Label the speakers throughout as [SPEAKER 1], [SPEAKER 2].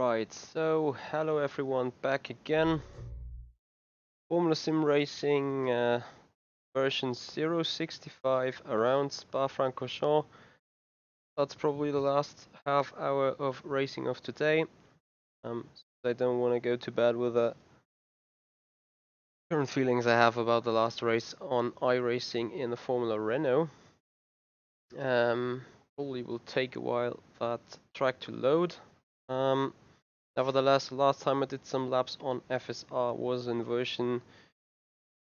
[SPEAKER 1] Right, so hello everyone, back again. Formula Sim Racing version 065 around Spa Francochamps. That's probably the last half hour of racing of today. I don't want to go to bed with the current feelings I have about the last race on iRacing in the Formula Renault. Probably will take a while that track to load. Nevertheless, last time I did some laps on FSR was in version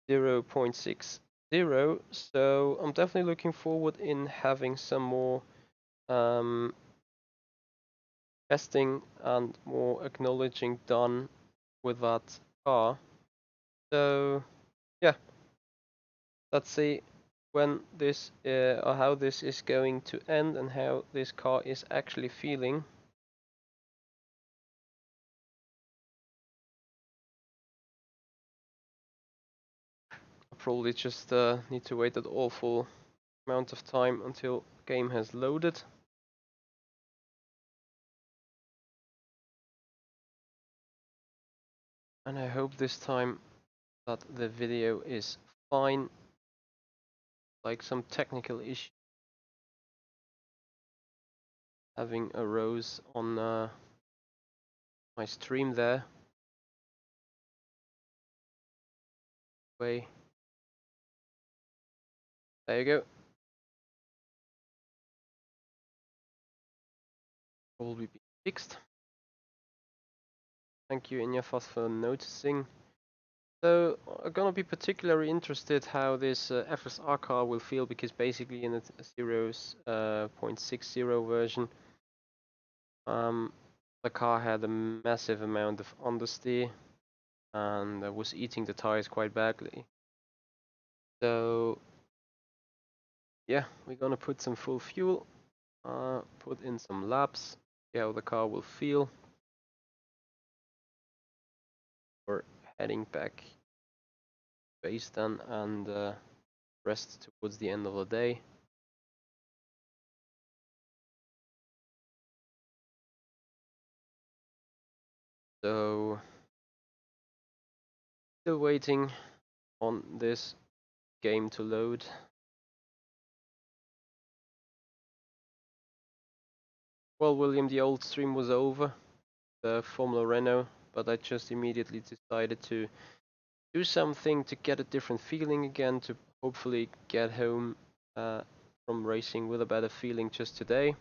[SPEAKER 1] 0.60, so I'm definitely looking forward in having some more testing and more acknowledging done with that car. So yeah, let's see when this or how this is going to end and how this car is actually feeling. Probably just need to wait that awful amount of time until game has loaded. And I hope this time that the video is fine. Like some technical issue having arose on my stream there. There you go. Probably be fixed. Thank you, Inyafas, for noticing. So I'm gonna be particularly interested how this FSR car will feel, because basically in the 0.60 version, the car had a massive amount of understeer and was eating the tires quite badly. So yeah, we're gonna put some full fuel, put in some laps, see how the car will feel. We're heading back base then and rest towards the end of the day. So still waiting on this game to load. Well, William, the old stream was over, the Formula Renault, but I just immediately decided to do something to get a different feeling again, to hopefully get home from racing with a better feeling just today.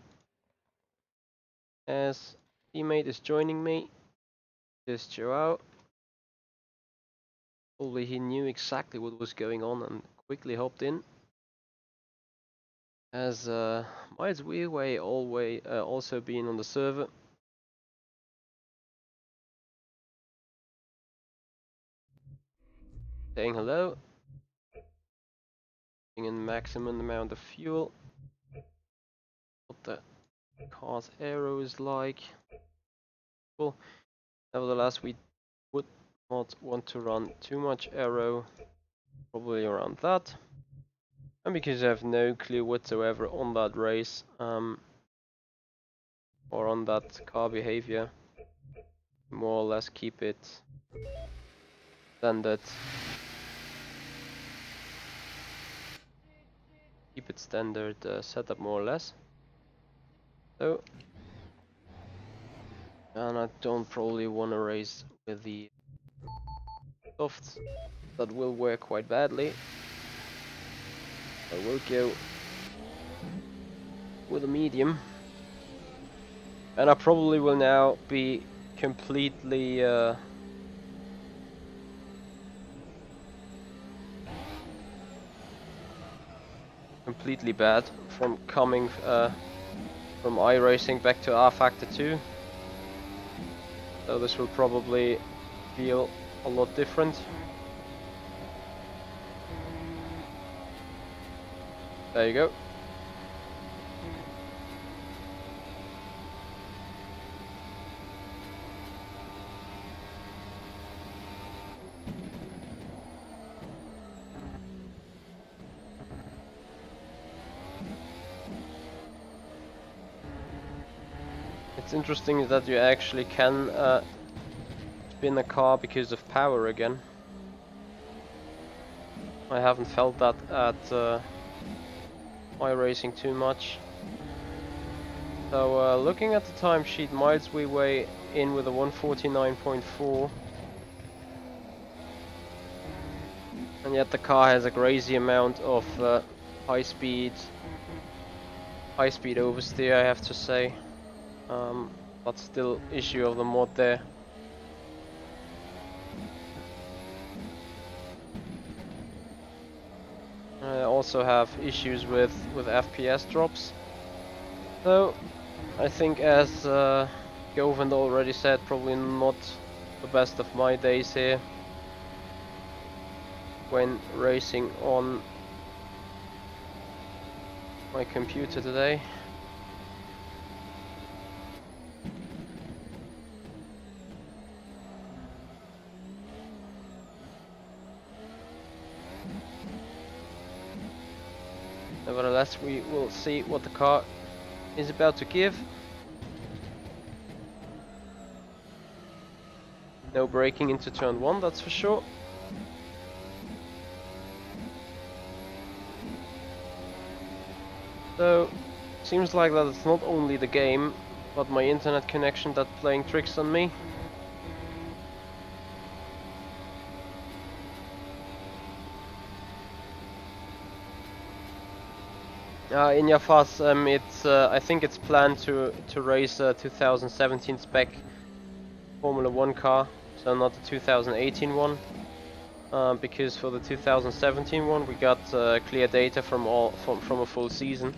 [SPEAKER 1] As teammate is joining me, this Joao. Probably he knew exactly what was going on and quickly hopped in. As Miles Weirway also being on the server. Saying hello. Getting a maximum amount of fuel. What the car's aero is like. Cool. Nevertheless, we would not want to run too much aero. Probably around that. And because I have no clue whatsoever on that race, or on that car behavior, more or less keep it standard. Keep it standard setup more or less. So, and I don't probably want to race with the softs. That will work quite badly. I will go with a medium. And I probably will now be completely completely bad from coming from iRacing back to rFactor 2. So this will probably feel a lot different. There you go. What's interesting is that you actually can spin a car because of power again. I haven't felt that at iRacing too much. So looking at the timesheet, miles we weigh in with a 149.4. And yet the car has a crazy amount of high speed oversteer, I have to say. But still issue of the mod there. I also have issues with FPS drops. So I think, as Govind already said, probably not the best of my days here when racing on my computer today. Nevertheless, we will see what the car is about to give. No braking into turn 1, that's for sure. So, seems like that it's not only the game, but my internet connection that's playing tricks on me. In Jafas, I think it's planned to race a 2017 spec Formula 1 car, so not the 2018 one. Because for the 2017 one we got clear data from a full season,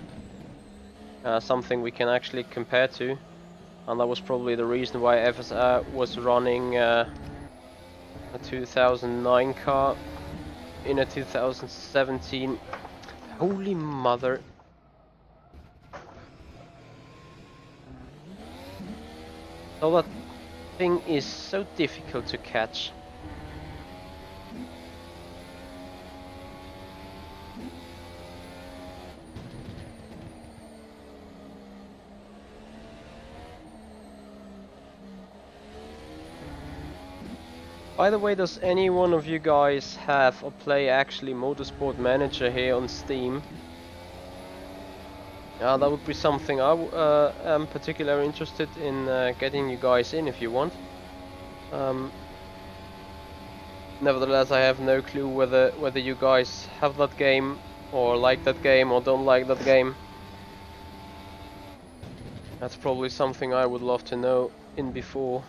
[SPEAKER 1] something we can actually compare to, and that was probably the reason why FSR was running a 2009 car in a 2017. Holy mother! So that thing is so difficult to catch. By the way, does any one of you guys have or play actually Motorsport Manager here on Steam? That would be something I am particularly interested in getting you guys in if you want. Nevertheless, I have no clue whether you guys have that game or like that game or don't like that game. That's probably something I would love to know in before.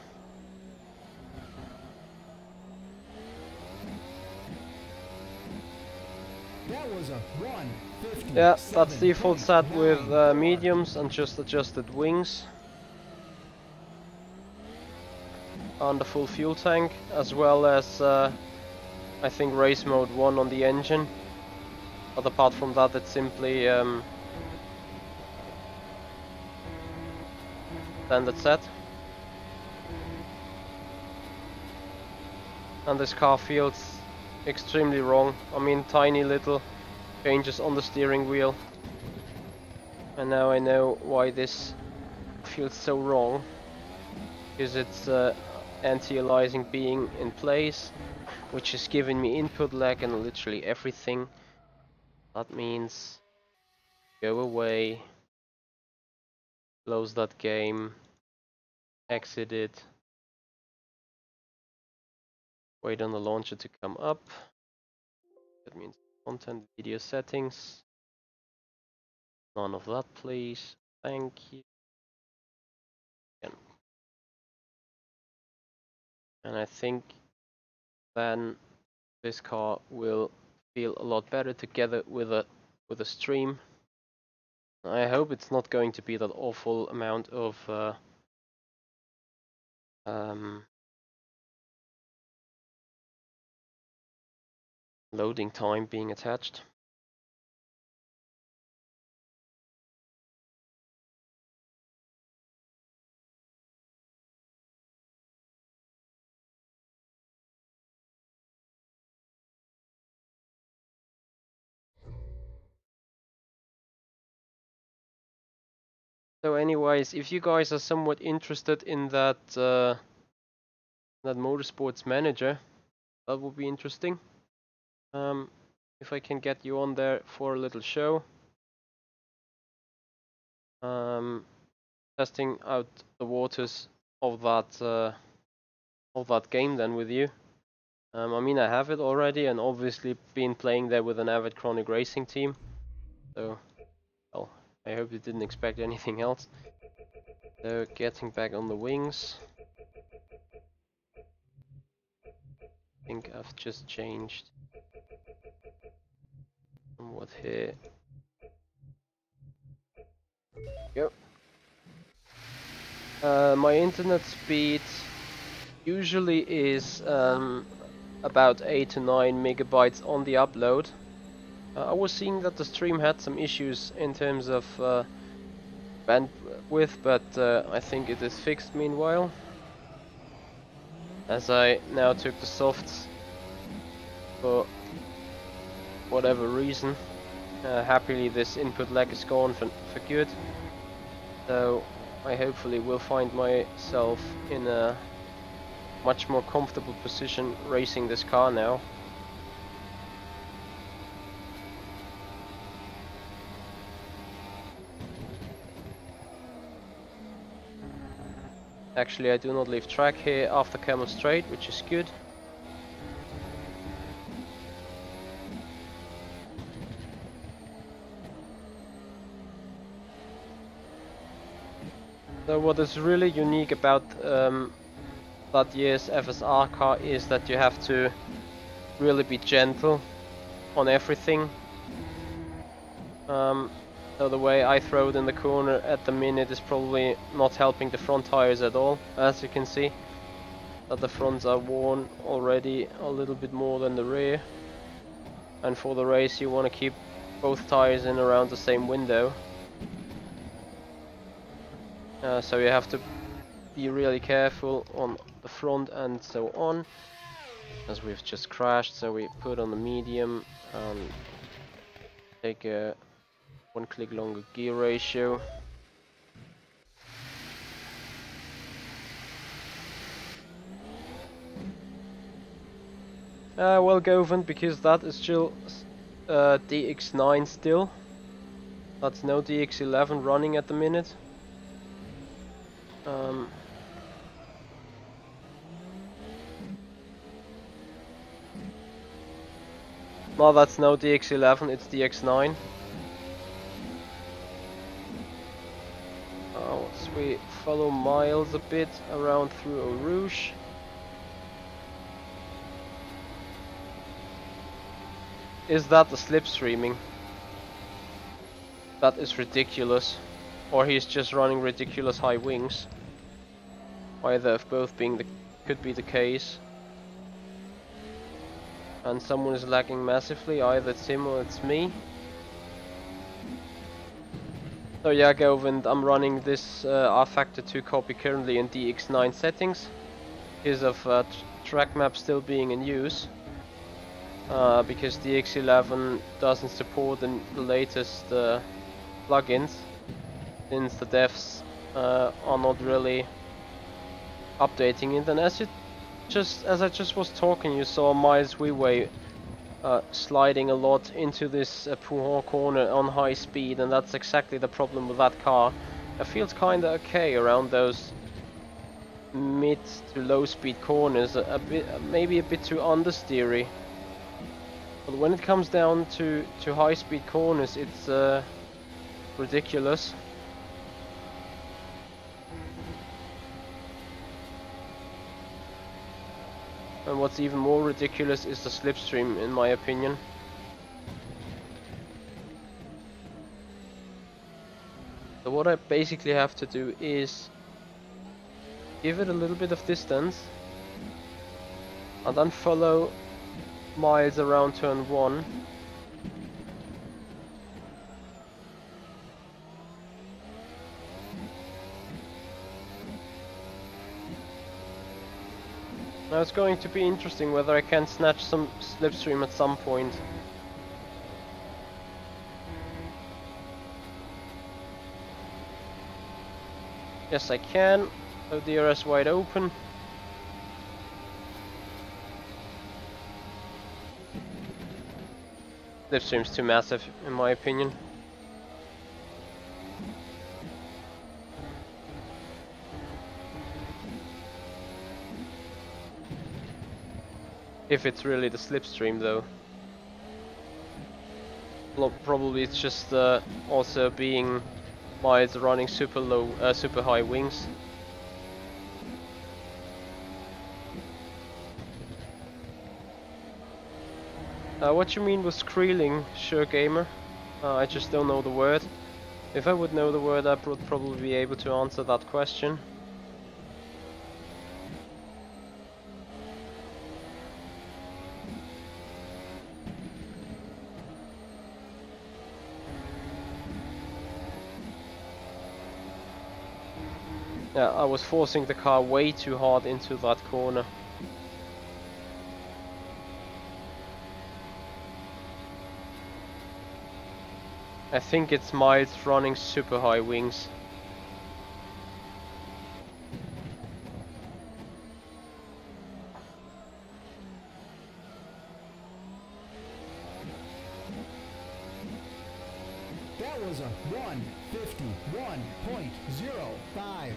[SPEAKER 2] That was a 150.
[SPEAKER 1] Yeah, that's default set with mediums and just adjusted wings. And the full fuel tank, as well as I think race mode 1 on the engine. But apart from that, it's simply standard set. And this car feels extremely wrong. I mean, tiny little changes on the steering wheel. And now I know why this feels so wrong. Because it's anti-aliasing being in place, which is giving me input lag and literally everything. That means go away, close that game, exit it, wait on the launcher to come up. That means content, video settings. None of that, please. Thank you. And I think then this car will feel a lot better together with a stream. I hope it's not going to be that awful amount of loading time being attached. So anyways, if you guys are somewhat interested in that that motorsports manager, that would be interesting. If I can get you on there for a little show. Testing out the waters of that game then with you. I mean, I have it already, and obviously been playing there with an avid Chronic Racing team. So, well, I hope you didn't expect anything else. So, getting back on the wings. I think I've just changed somewhat here. Yep. My internet speed usually is about 8 to 9 megabytes on the upload. I was seeing that the stream had some issues in terms of bandwidth, but I think it is fixed meanwhile. As I now took the softs for whatever reason. Happily this input lag is gone for good. So I hopefully will find myself in a much more comfortable position racing this car now. Actually, I do not leave track here after Camel Straight, which is good. So what is really unique about that year's FSR car is that you have to really be gentle on everything. So the way I throw it in the corner at the minute is probably not helping the front tires at all, as you can see. That the fronts are worn already a little bit more than the rear. And for the race you want to keep both tires in around the same window. So you have to be really careful on the front and so on. As we've just crashed, so we put on the medium and take a 1 click longer gear ratio. Well, Govan, because that is still DX9 still. That's no DX11 running at the minute. No, that's no DX11, it's DX9. So we follow Miles a bit around through Eau Rouge. Is that the slipstreaming? That is ridiculous. Or he's just running ridiculous high wings. Either of both being could be the case. And someone is lagging massively, either it's him or it's me. So yeah, Govind, I'm running this rFactor 2 copy currently in DX9 settings because of track map still being in use. Because DX11 doesn't support the latest plugins, since the devs are not really updating it. And as I just was talking, you saw Miles Weiwei sliding a lot into this Pouhon corner on high speed, and that's exactly the problem with that car. It feels kinda okay around those mid to low speed corners, maybe a bit too understeery. But when it comes down to high speed corners, it's ridiculous. And what's even more ridiculous is the slipstream, in my opinion. So what I basically have to do is give it a little bit of distance and then follow Miles around turn 1. Now it's going to be interesting whether I can snatch some slipstream at some point. Yes, I can. So DRS wide open. Slipstream's too massive, in my opinion. If it's really the slipstream, though. Probably it's just also being miles running super low, super high wings. What you mean with screeling, sure gamer? I just don't know the word. If I would know the word, I would probably be able to answer that question. Yeah, I was forcing the car way too hard into that corner. I think it's miles running super high wings.
[SPEAKER 2] That was a 151.05.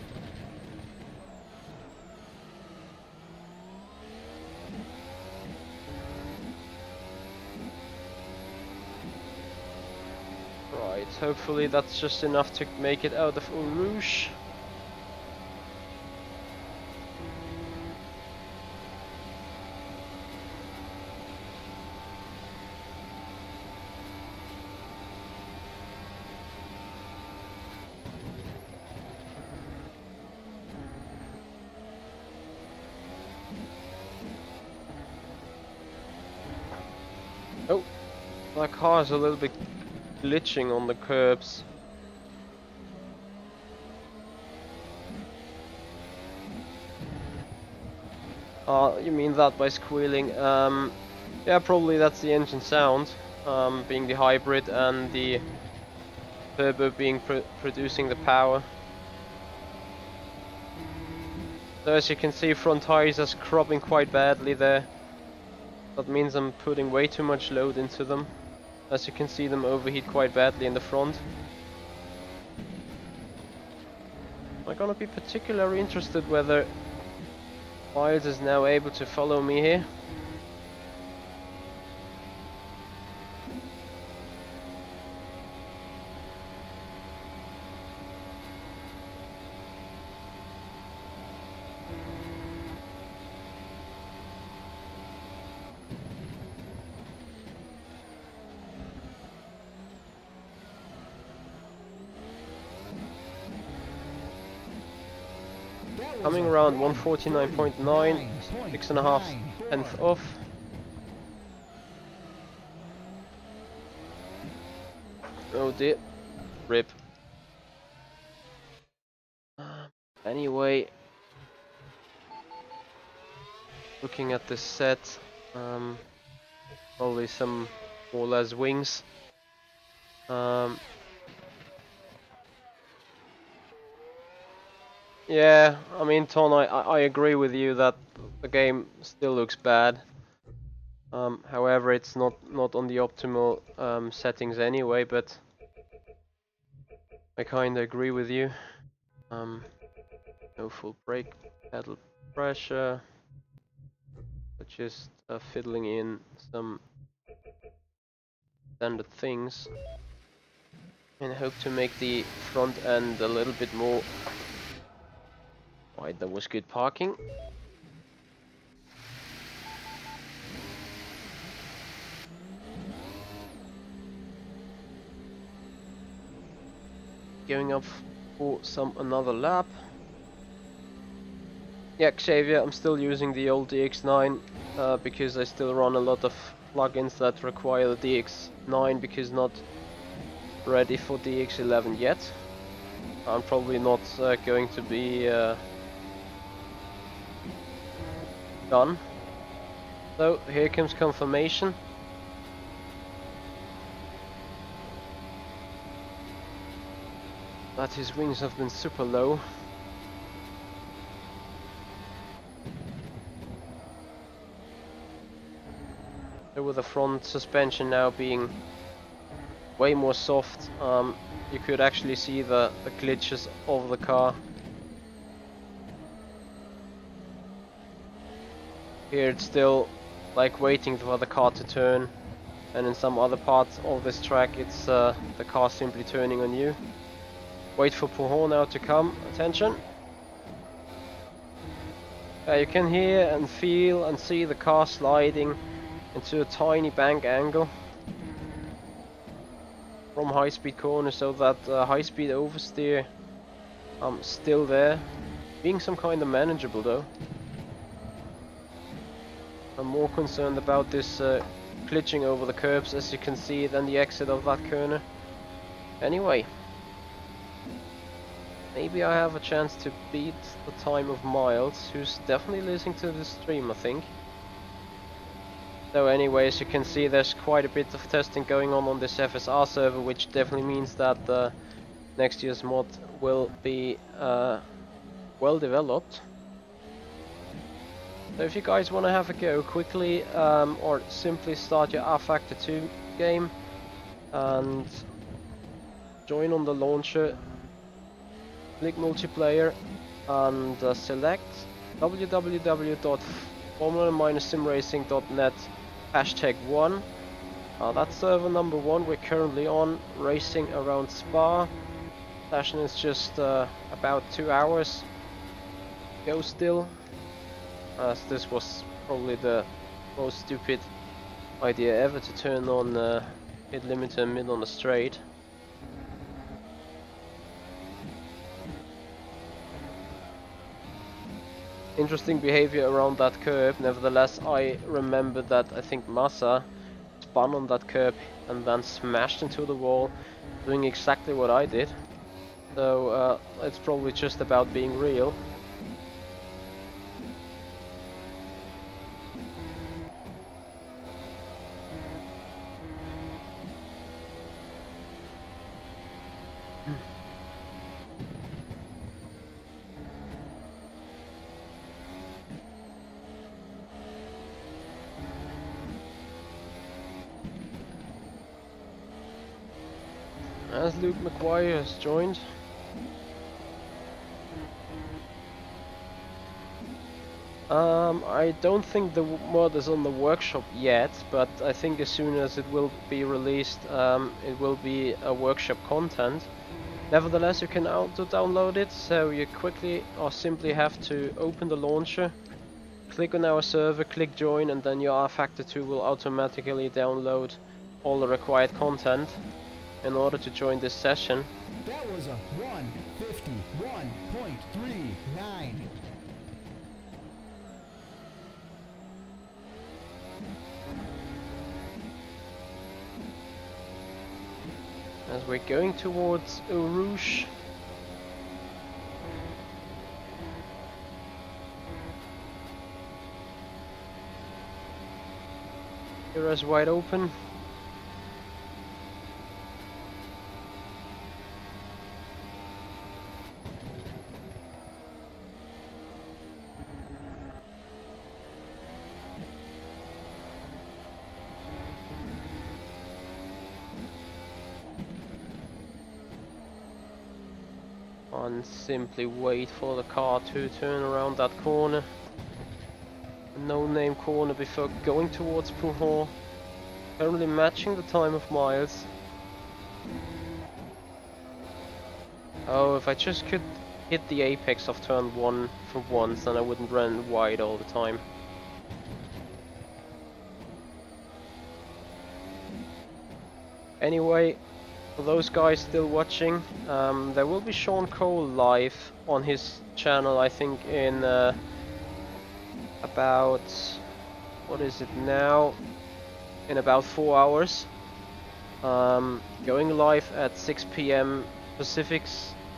[SPEAKER 1] Right, hopefully that's just enough to make it out of Eau Rouge. Oh, that car's a little bit glitching on the curbs. You mean that by squealing? Yeah, probably that's the engine sound, being the hybrid and the turbo being producing the power. So as you can see, front tires are scrubbing quite badly there. That means I'm putting way too much load into them. As you can see, them overheat quite badly in the front. I'm gonna be particularly interested whether Miles is now able to follow me here. Coming around 149.9, 6.5 tenths off. Oh dear, rip. Anyway, looking at this set, probably some more or less wings. Yeah, I mean, Ton, I agree with you that the game still looks bad. However, it's not on the optimal settings anyway, but I kinda agree with you. No full brake pedal pressure, but just fiddling in some standard things, and hope to make the front end a little bit more wide. That was good parking. Going up for another lap. Yeah, Xavier, I'm still using the old DX9 because I still run a lot of plugins that require the DX9 because not ready for DX11 yet. I'm probably not going to be done. So here comes confirmation. That his wings have been super low. So with the front suspension now being way more soft, you could actually see the glitches of the car. Here it's still like waiting for the car to turn, and in some other parts of this track it's the car simply turning on you. Wait for Pujon now to come. Attention. You can hear and feel and see the car sliding into a tiny bank angle from high speed corner, so that high speed oversteer still there, being some kind of manageable though. I'm more concerned about this glitching over the curbs, as you can see, than the exit of that corner. Anyway, maybe I have a chance to beat the time of Miles, who's definitely listening to the stream, I think. So anyway, as you can see, there's quite a bit of testing going on this FSR server, which definitely means that next year's mod will be well developed. So if you guys want to have a go quickly, or simply start your rFactor 2 game and join on the launcher, click multiplayer and select www.formula-simracing.net #1. That's server number 1 we're currently on, racing around Spa. Session is just about 2 hours go still, as this was probably the most stupid idea ever to turn on hit limiter mid on the straight. Interesting behavior around that curb. Nevertheless, I remember that I think Massa spun on that curb and then smashed into the wall, doing exactly what I did. So it's probably just about being real. As Luke McGuire has joined. I don't think the mod is on the workshop yet, but I think as soon as it will be released, it will be a workshop content. Nevertheless, you can auto-download it, so you quickly or simply have to open the launcher, click on our server, click join, and then your rFactor 2 will automatically download all the required content in order to join this session.
[SPEAKER 2] That was a 151.39.
[SPEAKER 1] As we're going towards Eau Rouge. Here is wide open. And simply wait for the car to turn around that corner. A no-name corner before going towards Pujon. Currently matching the time of Miles. Oh, if I just could hit the apex of turn 1 for once, then I wouldn't run wide all the time. Anyway, for those guys still watching, there will be Sean Cole live on his channel, I think in about, what is it now, in about 4 hours. Going live at 6 PM Pacific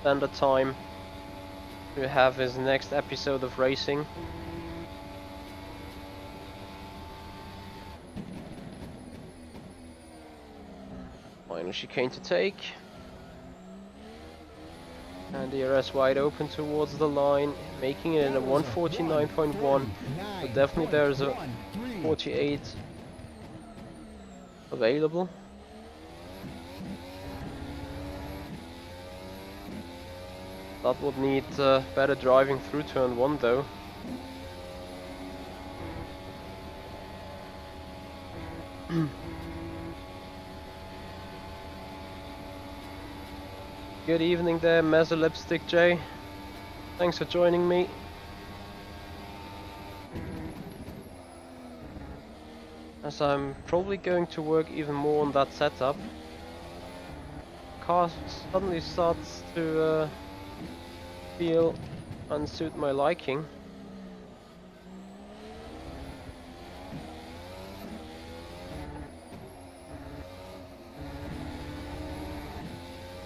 [SPEAKER 1] Standard Time to have his next episode of racing. Final chicane to take. And the DRS wide open towards the line, making it in a 149.1. But definitely there's a 48 available. That would need better driving through turn 1 though. Good evening there, Mezzo Lipstick J. Thanks for joining me. As I'm probably going to work even more on that setup. Car suddenly starts to feel and suit my liking.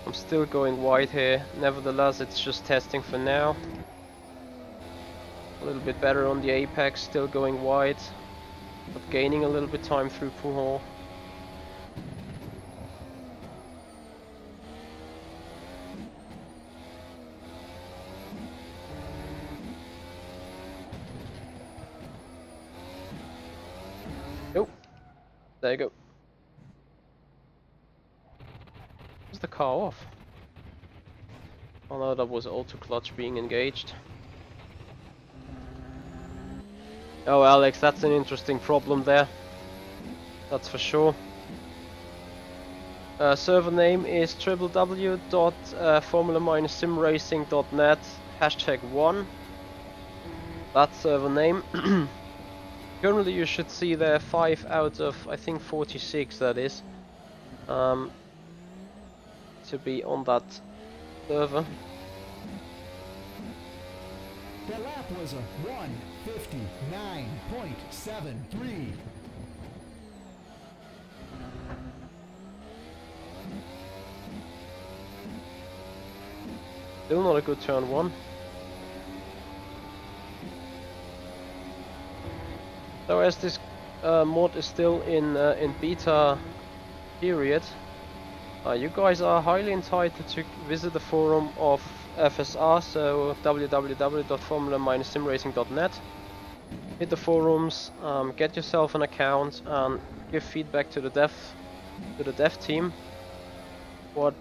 [SPEAKER 1] I'm still going wide here, nevertheless it's just testing for now. A little bit better on the apex, still going wide, but gaining a little bit time through Pujol. Oh, there you go. Is the car off? Oh no, that was auto clutch being engaged. Oh Alex, that's an interesting problem there. That's for sure. Server name is www.formula-simracing.net #1. That server name. Currently you should see there 5 out of I think 46 that is. To be on that server.
[SPEAKER 2] The lap was a 1:59.73.
[SPEAKER 1] Still not a good turn 1. So as this mod is still in beta period, you guys are highly entitled to visit the forum of FSR, so www.formula-simracing.net. Hit the forums, get yourself an account, and give feedback to the dev team. What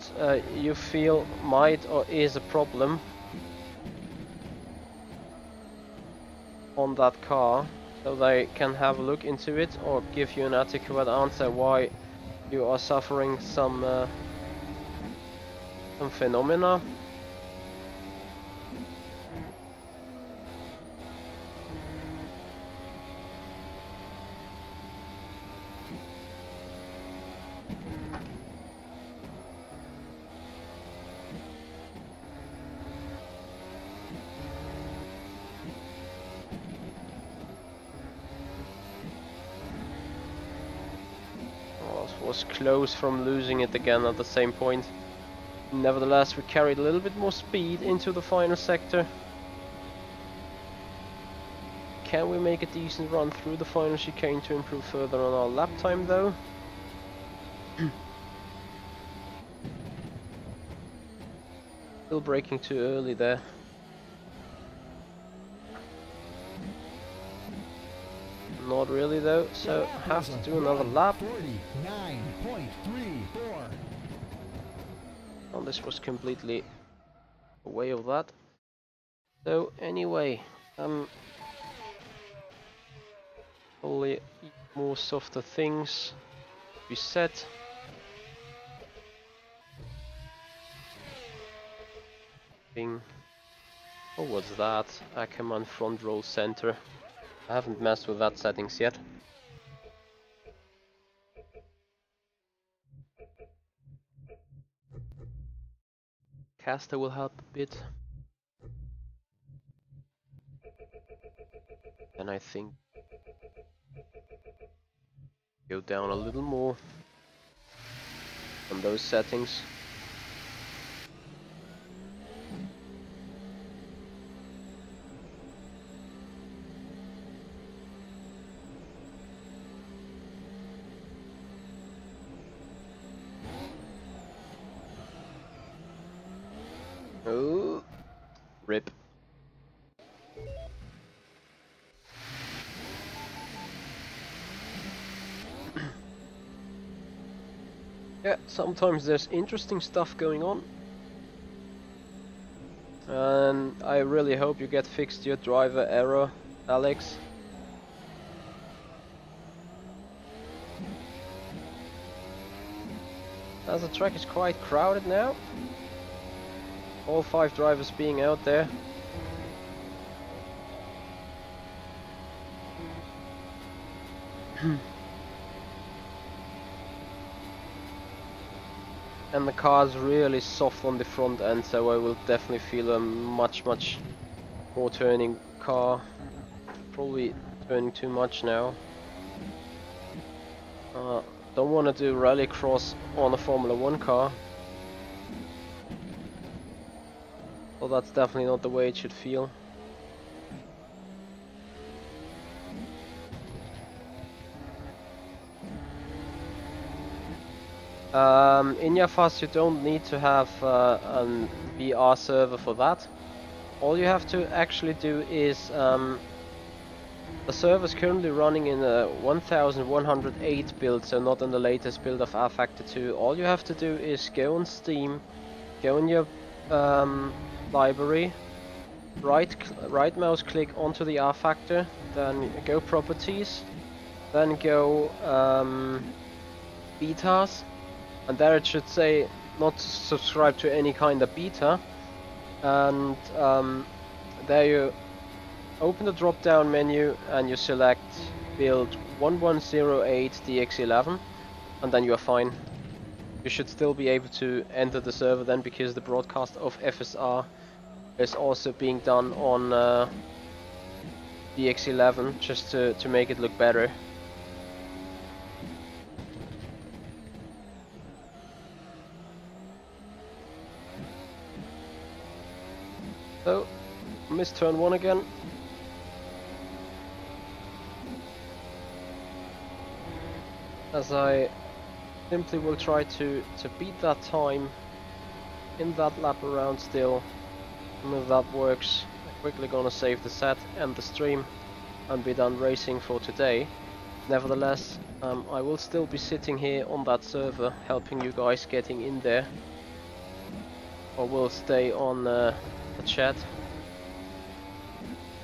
[SPEAKER 1] you feel might or is a problem on that car, so they can have a look into it or give you an adequate answer why you are suffering some phenomena. Was close from losing it again at the same point. Nevertheless, we carried a little bit more speed into the final sector. Can we make a decent run through the final chicane to improve further on our lap time though? Still braking too early there. Not really though, so have to do another lap.
[SPEAKER 2] 49.34.
[SPEAKER 1] And this was completely away of that. So anyway, only more softer things we set. Oh, what's that? Ackerman front roll center. I haven't messed with that settings yet. Caster will help a bit. And I think go down a little more on those settings. Oh, rip. Yeah, sometimes there's interesting stuff going on. And I really hope you get fixed your driver error, Alex. As the track is quite crowded now. All 5 drivers being out there. And the car's really soft on the front end, so I will definitely feel a much more turning car. Probably turning too much now. Don't want to do rallycross on a Formula 1 car. Well, that's definitely not the way it should feel. In Yafas you don't need to have an VR server for that. All you have to actually do is the server is currently running in a 1108 build, so not in the latest build of rFactor 2. All you have to do is go on Steam, go in your library, right mouse click onto the rFactor, then go properties, then go betas, and there it should say not subscribe to any kind of beta, and there you open the drop down menu and you select build 1108 DX11, and then you are fine. You should still be able to enter the server then, because the broadcast of FSR is also being done on DX11, just to make it look better. So, missed turn 1 again. As I simply will try to beat that time in that lap around still. And if that works, I'm quickly gonna save the set, end the stream, and be done racing for today. Nevertheless, I will still be sitting here on that server, helping you guys getting in there. Or will stay on the chat.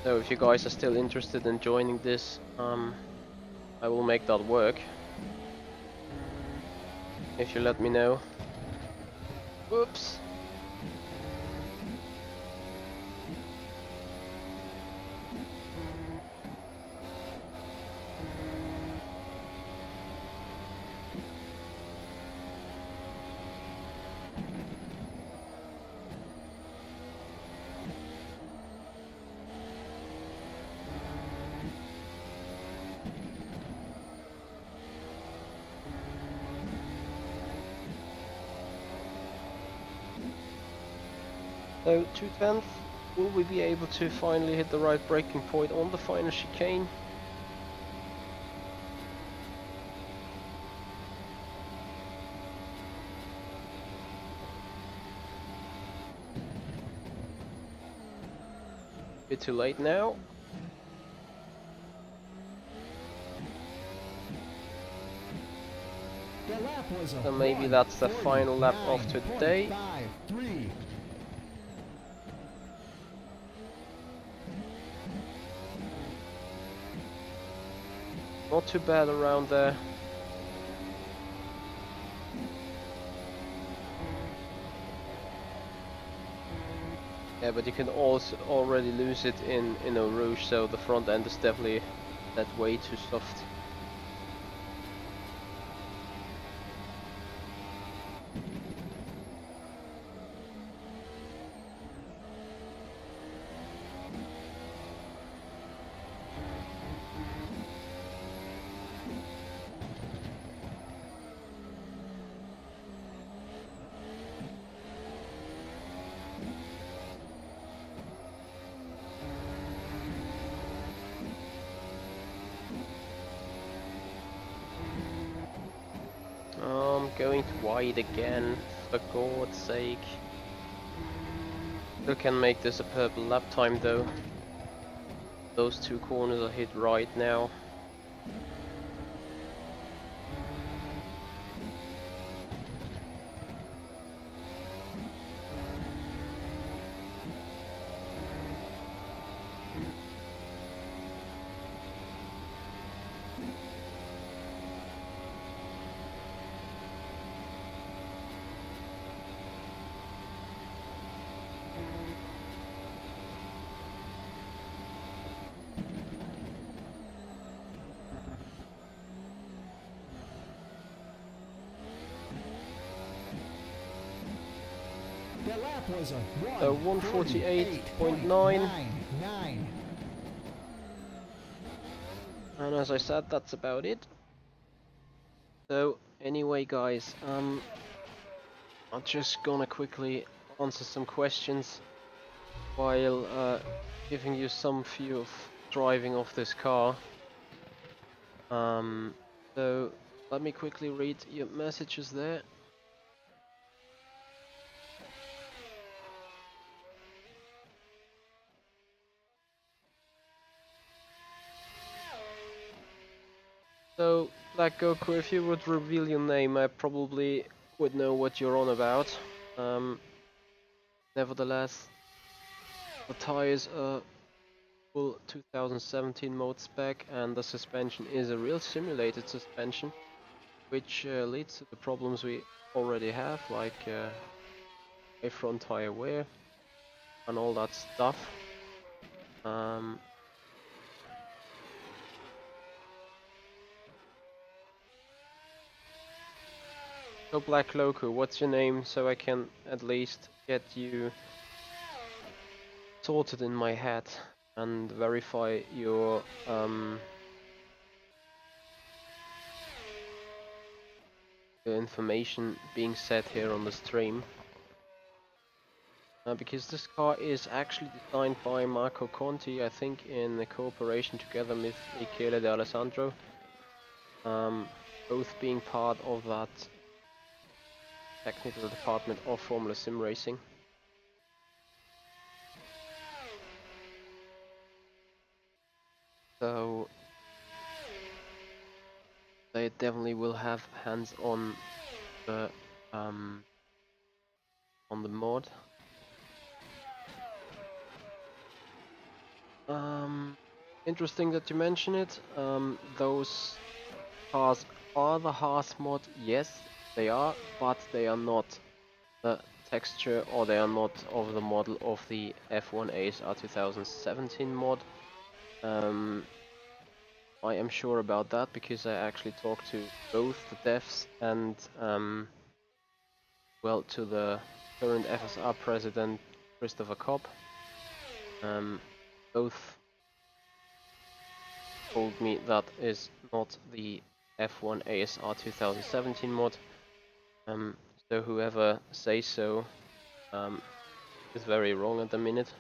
[SPEAKER 1] So if you guys are still interested in joining this, I will make that work. If you let me know. Whoops. So, 2/10, will we be able to finally hit the right braking point on the final chicane? Bit too late now. So maybe that's the final lap of today. Not too bad around there. Yeah, but you can also already lose it in Eau Rouge, so the front end is definitely that way too soft. Going to wide again, for God's sake. Still can make this a purple lap time though. Those two corners are hit right now.
[SPEAKER 2] The lap was a
[SPEAKER 1] 1:48.9.
[SPEAKER 2] 1:48.99.
[SPEAKER 1] And as I said, that's about it. So anyway, guys, I'm just gonna quickly answer some questions while giving you some view of driving of this car. So let me quickly read your messages there. So, Black Goku, if you would reveal your name, I probably would know what you're on about. Nevertheless, the tires are full 2017 mode spec, and the suspension is a real simulated suspension, which leads to the problems we already have, like a front tire wear and all that stuff. So Black Loco, what's your name, so I can at least get you sorted in my head and verify your the information being said here on the stream. Because this car is actually designed by Marco Conti, I think in a cooperation together with Michele De Alessandro, both being part of that technical department of Formula Sim Racing. So they definitely will have hands on the mod. Interesting that you mention it. Those cars are the Haas mod, yes, they are, but they are not the texture, or they are not of the model of the F1 ASR 2017 mod. I am sure about that because I actually talked to both the devs and well, to the current FSR president Christopher Kopp. Both told me that is not the F1 ASR 2017 mod. So whoever says so is very wrong at the minute.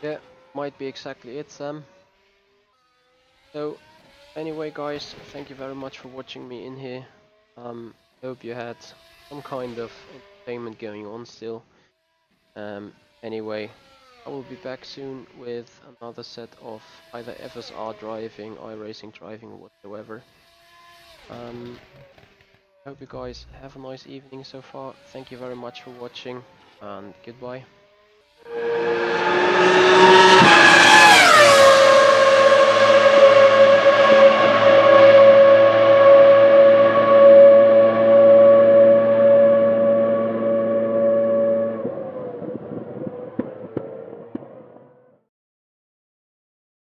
[SPEAKER 1] Yeah, might be exactly it, Sam. So anyway, guys, thank you very much for watching me in here. Hope you had some kind of entertainment going on still. Anyway, I will be back soon with another set of either FSR driving, iRacing driving, or whatsoever. Hope you guys have a nice evening so far. Thank you very much for watching, and goodbye.